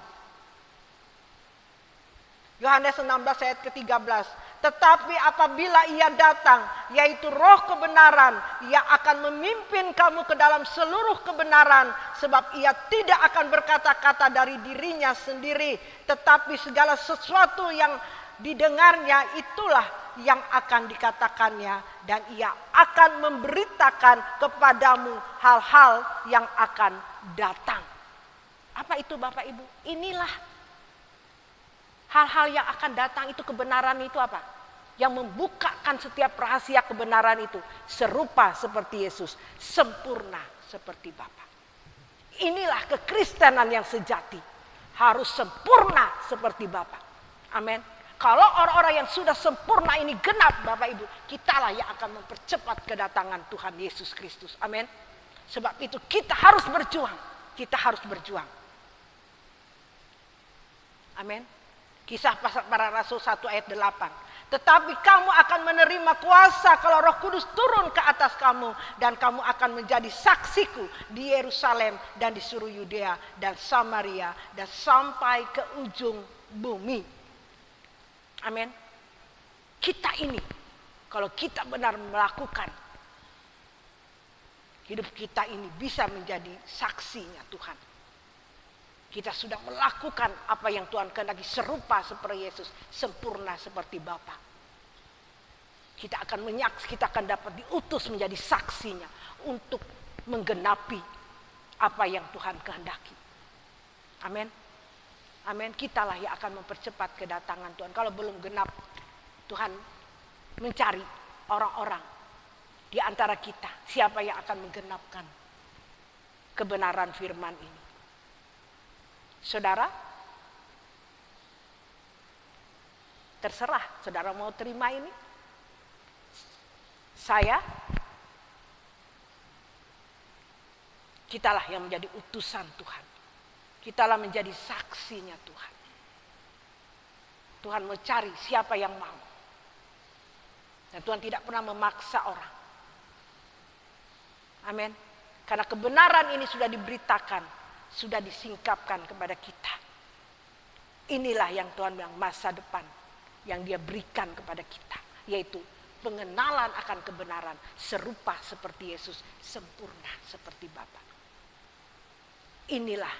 Yohanes 16 ayat ke-13. Tetapi apabila ia datang, yaitu roh kebenaran, ia akan memimpin kamu ke dalam seluruh kebenaran. Sebab ia tidak akan berkata-kata dari dirinya sendiri, tetapi segala sesuatu yang didengarnya itulah yang akan dikatakannya. Dan ia akan memberitakan kepadamu hal-hal yang akan datang. Apa itu Bapak Ibu? Inilah hal-hal yang akan datang itu. Kebenaran itu apa? Yang membukakan setiap rahasia kebenaran itu. Serupa seperti Yesus, sempurna seperti Bapa. Inilah kekristenan yang sejati. Harus sempurna seperti Bapa. Amin. Kalau orang-orang yang sudah sempurna ini genap Bapak Ibu, kitalah yang akan mempercepat kedatangan Tuhan Yesus Kristus. Amin. Sebab itu kita harus berjuang. Kita harus berjuang. Amin. Kisah para Rasul 1 ayat 8. Tetapi kamu akan menerima kuasa kalau Roh Kudus turun ke atas kamu. Dan kamu akan menjadi saksiku di Yerusalem dan di seluruh Yudea dan Samaria. Dan sampai ke ujung bumi. Amin. Kita ini, kalau kita benar melakukan, hidup kita ini bisa menjadi saksinya Tuhan. Kita sudah melakukan apa yang Tuhan kehendaki, serupa seperti Yesus, sempurna seperti Bapa. Kita akan dapat diutus menjadi saksinya untuk menggenapi apa yang Tuhan kehendaki. Amin. Amin. Kitalah yang akan mempercepat kedatangan Tuhan. Kalau belum genap, Tuhan mencari orang-orang di antara kita, siapa yang akan menggenapkan kebenaran firman ini. Saudara, terserah saudara mau terima ini. Kitalah yang menjadi utusan Tuhan. Kitalah menjadi saksinya Tuhan. Tuhan mencari siapa yang mau. Dan Tuhan tidak pernah memaksa orang. Amin. Karena kebenaran ini sudah diberitakan, sudah disingkapkan kepada kita. Inilah yang Tuhan bilang masa depan yang Dia berikan kepada kita, yaitu pengenalan akan kebenaran, serupa seperti Yesus, sempurna seperti Bapa. Inilah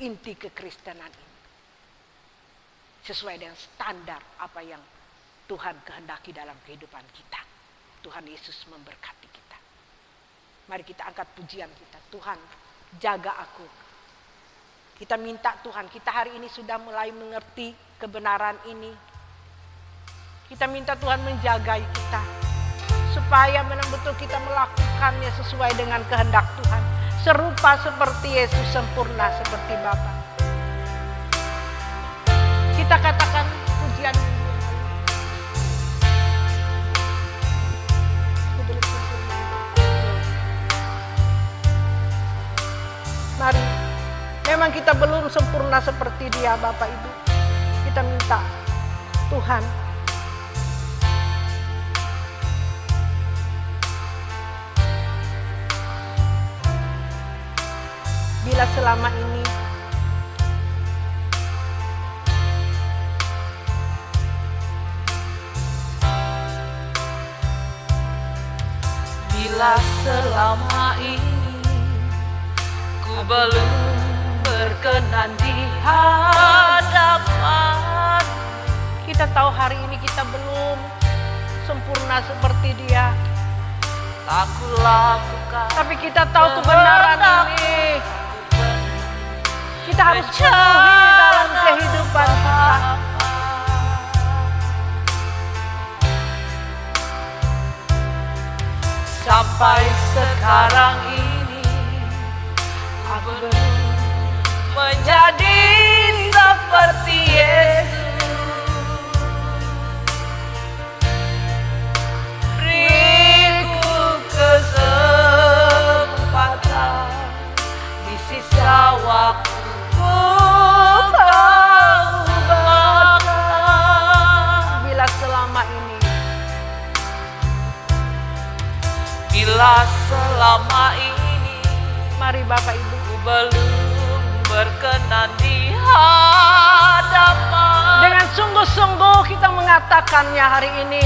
inti kekristenan ini. Sesuai dengan standar apa yang Tuhan kehendaki dalam kehidupan kita. Tuhan Yesus memberkati kita. Mari kita angkat pujian kita. Tuhan, jaga aku. Kita minta Tuhan, kita hari ini sudah mulai mengerti kebenaran ini. Kita minta Tuhan menjagai kita. Supaya benar-benar kita melakukannya sesuai dengan kehendak Tuhan. Serupa seperti Yesus, sempurna seperti Bapa. Kita katakan pujian ini. Mari, memang kita belum sempurna seperti Dia, Bapak Ibu. Kita minta Tuhan, bila selama ini ku belum berkenan di hadapan. kita tahu hari ini kita belum sempurna seperti Dia, Aku lakukan, tapi kita tahu kebenaran ini kita harus penuhi dalam kehidupan kita. Sampai sekarang ini aku belum menjadi seperti Yesus. Beriku kesempatan di sisa waktuku kau bakal. Bila selama ini mari Bapak Ibu, ku belum berkenan di hadapan. dengan sungguh-sungguh kita mengatakannya hari ini.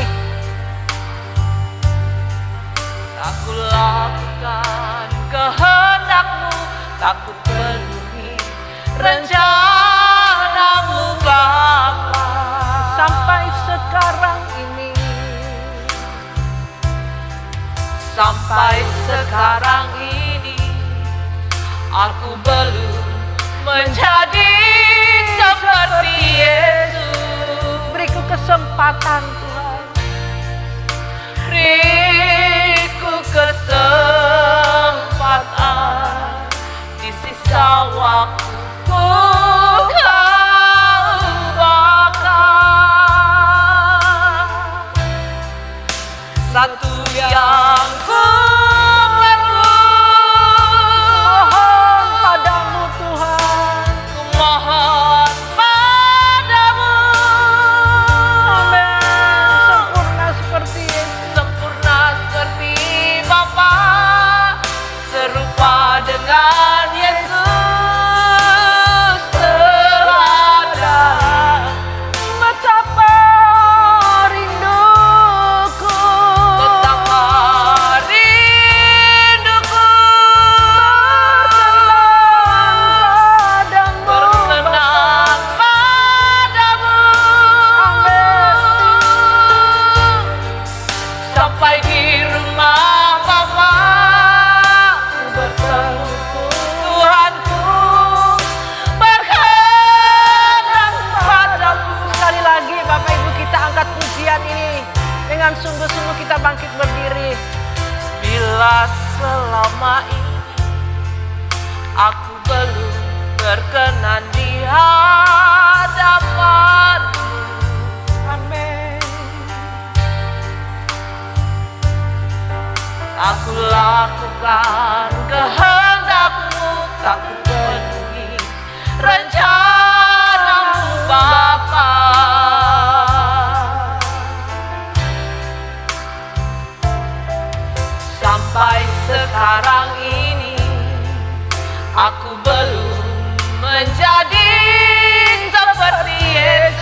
Aku lakukan kehendak-Mu, tak ku penuhi rencana-Mu Bapa. Sampai sekarang ini, sampai sekarang ini aku belum menjadi seperti Yesus. beriku kesempatan Tuhan. Beriku kesempatan di sisa waktuku kau bakal. Satu yang ku perlu, Mohon padamu Tuhan. ku mohon padamu. Amin. Sempurna seperti Yesus. Sempurna seperti Bapa, serupa dengan Yesus teladan. Betapa rinduku, Betapa rinduku berkenan padamu. Sampai di rumah Bapa bertemu Tuhanku, berkenan padamu. Sekali lagi Bapak Ibu, kita angkat pujian ini. Dengan sungguh-sungguh kita bangkit berdiri. Bila selama ini aku belum berkenan di hadapan-Mu, Amin. aku lakukan kehendak-Mu, tak ku penuhi rencana-Mu Bapa. Sampai sekarang ini aku belum menjadi seperti Yesus.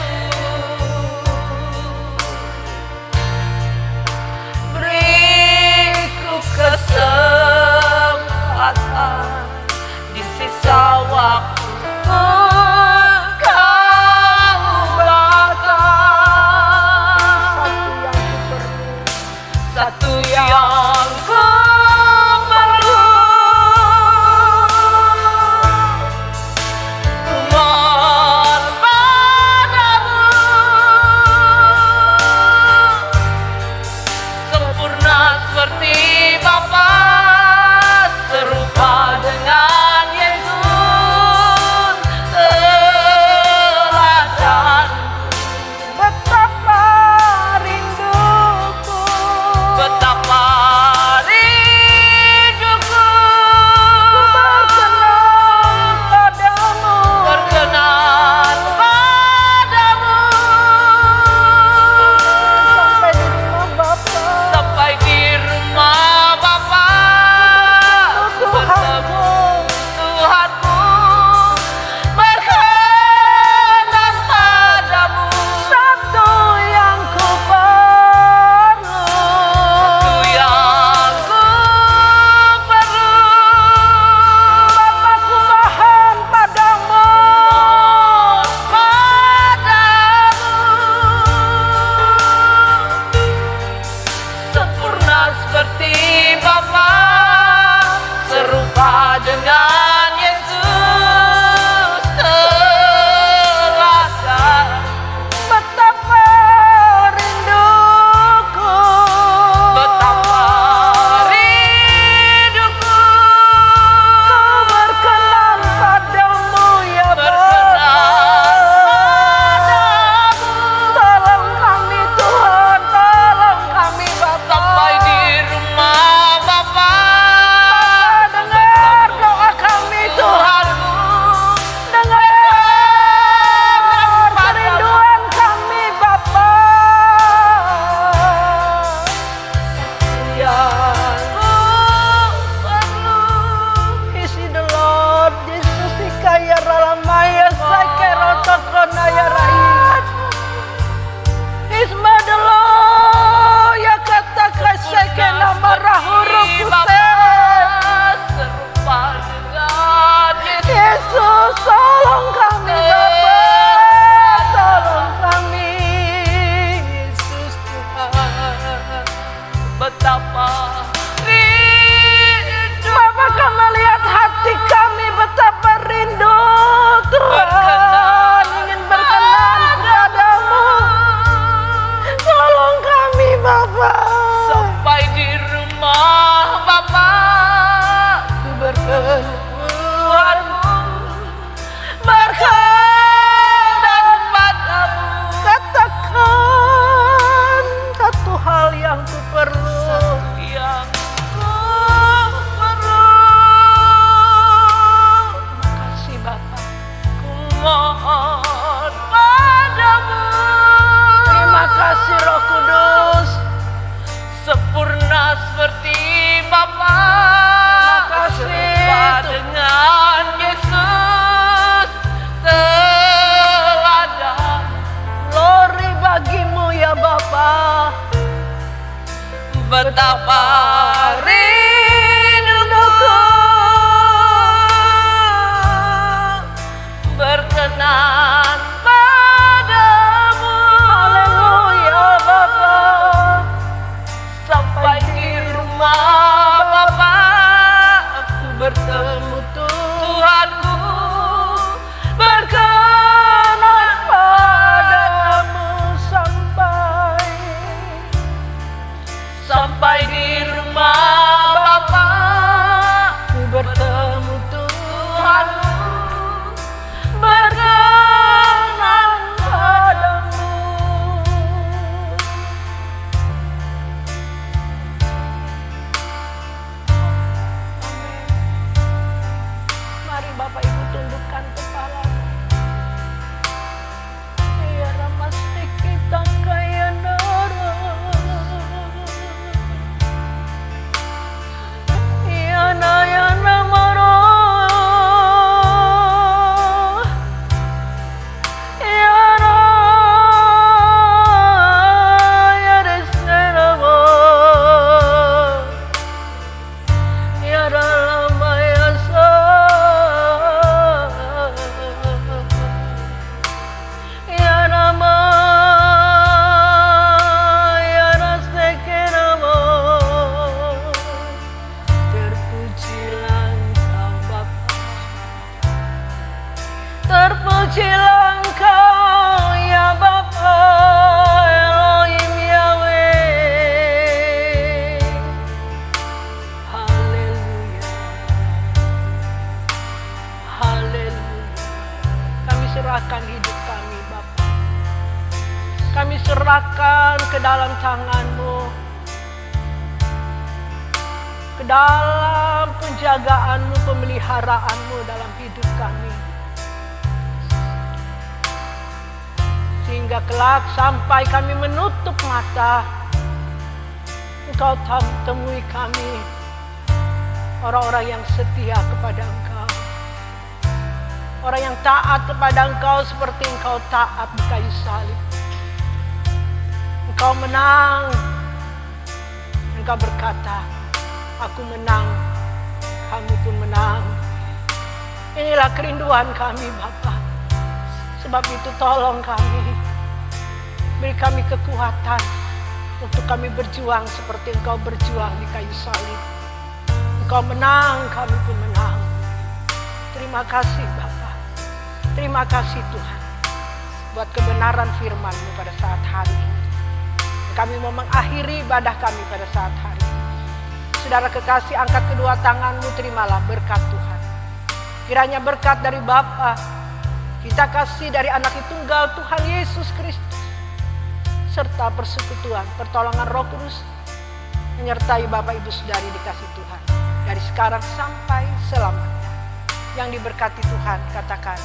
betapa rinduku berkenan padamu. Haleluya Bapa. Sampai di rumah Bapa aku bertemu Tuhanku, berkenan padamu. Sampai di rumah Bapa aku bertemu Tuhanku, berkenan padamu. Mari Bapak Ibu tundukkan kepalamu. Ya Ramastik kita kaya nara. Ya Nayana Mara. Ya Raya Resnama. Ya Ralamayasa. Ya Rama. Ya Rasekenama. Terpujilah Engkau Bapa. Terpujilah Engkau ya Bapa. Elohim Yahweh. Haleluya. Haleluya. Kami serahkan hidup kami Bapa. Kami serahkan ke dalam tangan-Mu, ke dalam penjagaan-Mu, pemeliharaan-Mu dalam hidup kami. Sehingga kelak sampai kami menutup mata, Engkau temui kami, orang-orang yang setia kepada Engkau. Orang yang taat kepada Engkau seperti Engkau taat di kayu salib. Engkau menang. Engkau berkata, aku menang, kamu pun menang. Inilah kerinduan kami Bapa. Sebab itu tolong kami, beri kami kekuatan untuk kami berjuang seperti Engkau berjuang di kayu salib. Engkau menang, kami pun menang. Terima kasih Bapa. Terima kasih Tuhan buat kebenaran firman-Mu pada saat hari ini. Kami mau mengakhiri ibadah kami pada saat hari ini. Saudara kekasih, angkat kedua tangan-Mu, terimalah berkat Tuhan. Kiranya berkat dari Bapa, kita kasih dari Anak Tunggal Tuhan Yesus Kristus, serta persekutuan, pertolongan Roh Kudus menyertai Bapak Ibu Saudari dikasih Tuhan dari sekarang sampai selamanya. Yang diberkati Tuhan, katakan